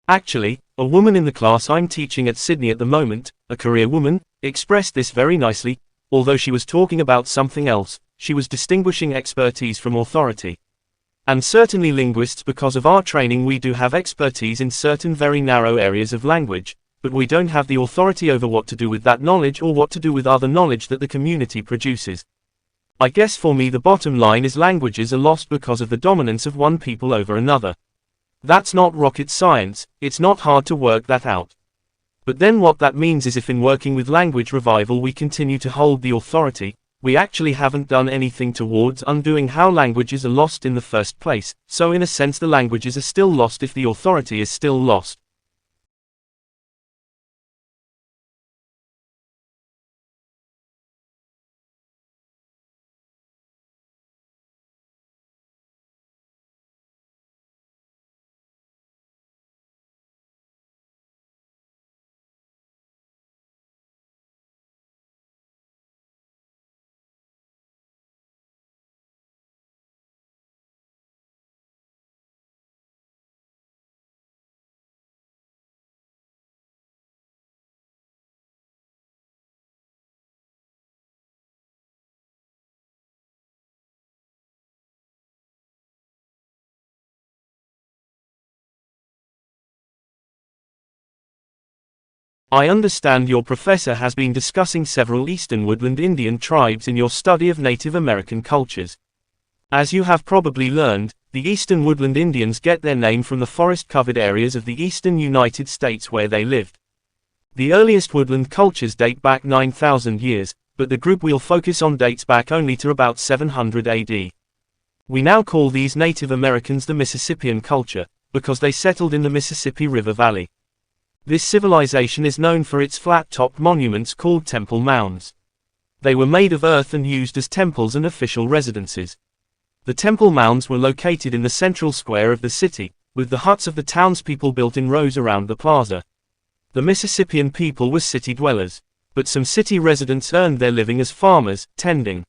Actually, a woman in the class I'm teaching at Sydney at the moment, a career woman, expressed this very nicely. Although she was talking about something else, she was distinguishing expertise from authority. And certainly linguists, because of our training, we do have expertise in certain very narrow areas of language, but we don't have the authority over what to do with that knowledge or what to do with other knowledge that the community produces. I guess for me the bottom line is languages are lost because of the dominance of one people over another. That's not rocket science, it's not hard to work that out. But then what that means is if in working with language revival we continue to hold the authority, we actually haven't done anything towards undoing how languages are lost in the first place, so in a sense the languages are still lost if the authority is still lost. I understand your professor has been discussing several eastern woodland Indian tribes in your study of Native American cultures. As you have probably learned, the eastern woodland Indians get their name from the forest-covered areas of the eastern United States where they lived. The earliest woodland cultures date back 9,000 years, but the group we'll focus on dates back only to about 700 AD. We now call these Native Americans the Mississippian Culture, because they settled in the Mississippi River Valley. This civilization is known for its flat-topped monuments called temple mounds. They were made of earth and used as temples and official residences. The temple mounds were located in the central square of the city, with the huts of the townspeople built in rows around the plaza. The Mississippian people were city dwellers, but some city residents earned their living as farmers, tending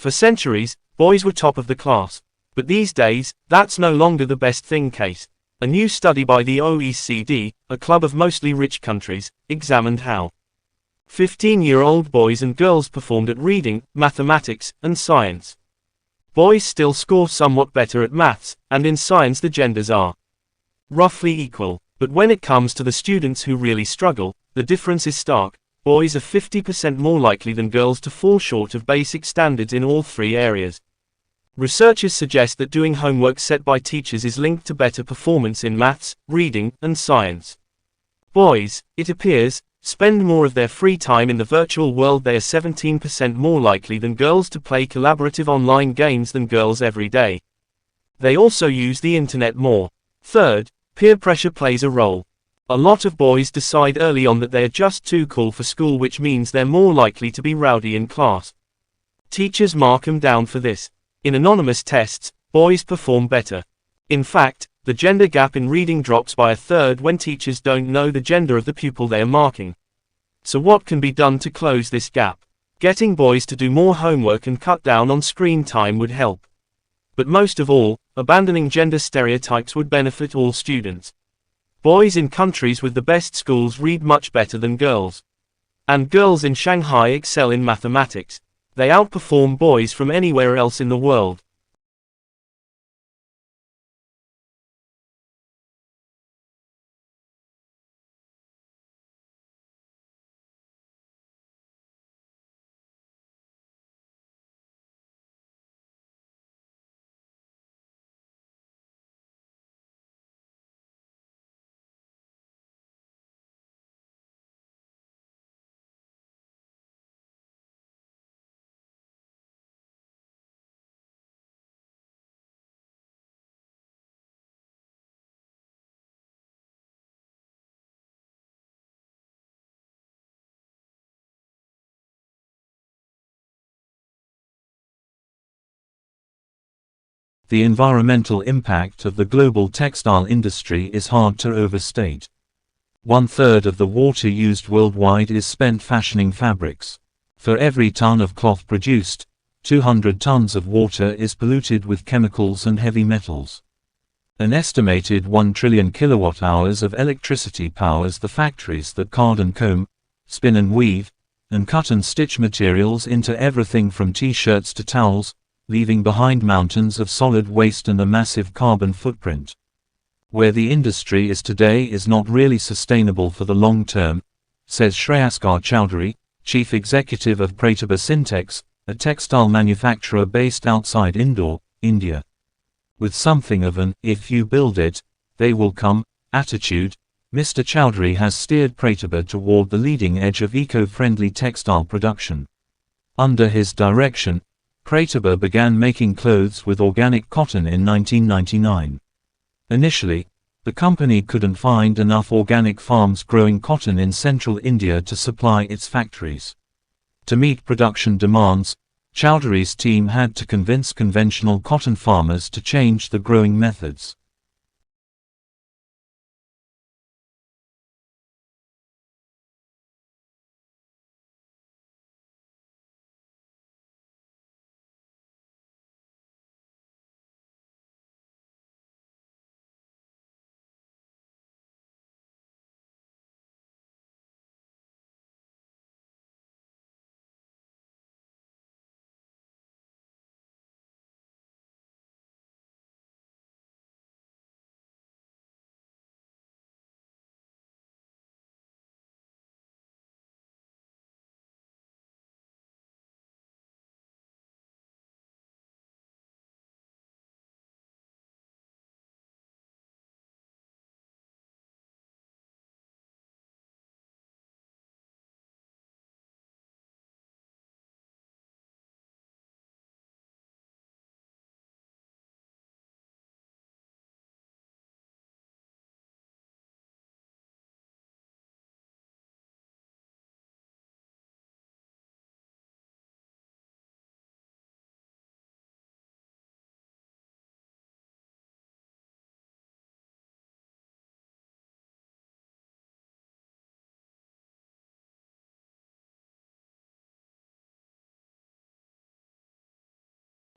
For centuries, boys were top of the class. But these days, that's no longer the best thing case. A new study by the OECD, a club of mostly rich countries, examined how 15-year-old boys and girls performed at reading, mathematics, and science. Boys still score somewhat better at maths, and in science the genders are roughly equal. But when it comes to the students who really struggle, the difference is stark. Boys are 50% more likely than girls to fall short of basic standards in all three areas. Researchers suggest that doing homework set by teachers is linked to better performance in maths, reading, and science. Boys, it appears, spend more of their free time in the virtual world. They are 17% more likely than girls to play collaborative online games than girls every day. They also use the internet more. Third, peer pressure plays a role. A lot of boys decide early on that they are just too cool for school, which means they're more likely to be rowdy in class. Teachers mark them down for this. In anonymous tests, boys perform better. In fact, the gender gap in reading drops by a third when teachers don't know the gender of the pupil they are marking. So what can be done to close this gap? Getting boys to do more homework and cut down on screen time would help. But most of all, abandoning gender stereotypes would benefit all students. Boys in countries with the best schools read much better than girls. And girls in Shanghai excel in mathematics. They outperform boys from anywhere else in the world. The environmental impact of the global textile industry is hard to overstate. 1/3 of the water used worldwide is spent fashioning fabrics. For every ton of cloth produced, 200 tons of water is polluted with chemicals and heavy metals. An estimated 1 trillion kilowatt-hours of electricity powers the factories that card and comb, spin and weave, and cut and stitch materials into everything from t-shirts to towels, leaving behind mountains of solid waste and a massive carbon footprint. Where the industry is today is not really sustainable for the long term, says Shreyaskar Chowdhury, chief executive of Pratibha Syntex, a textile manufacturer based outside Indore, India. With something of an "if you build it, they will come" attitude, Mr. Chowdhury has steered Pratibha toward the leading edge of eco-friendly textile production. Under his direction, Pratibha began making clothes with organic cotton in 1999. Initially, the company couldn't find enough organic farms growing cotton in central India to supply its factories. To meet production demands, Chowdhury's team had to convince conventional cotton farmers to change the growing methods.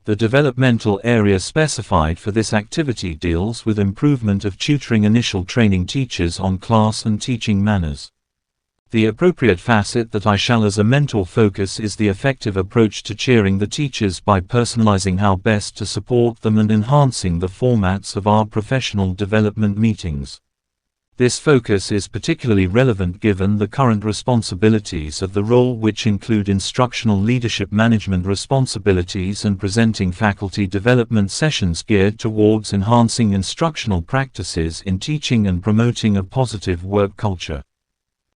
The developmental area specified for this activity deals with improvement of tutoring initial training teachers on class and teaching manners. The appropriate facet that I shall as a mentor focus is the effective approach to cheering the teachers by personalizing how best to support them and enhancing the formats of our professional development meetings. This focus is particularly relevant given the current responsibilities of the role, which include instructional leadership management responsibilities and presenting faculty development sessions geared towards enhancing instructional practices in teaching and promoting a positive work culture.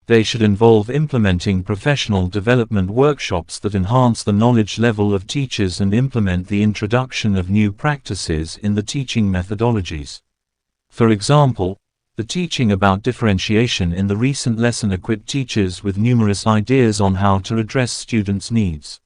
They should involve implementing professional development workshops that enhance the knowledge level of teachers and implement the introduction of new practices in the teaching methodologies. For example, the teaching about differentiation in the recent lesson equipped teachers with numerous ideas on how to address students' needs.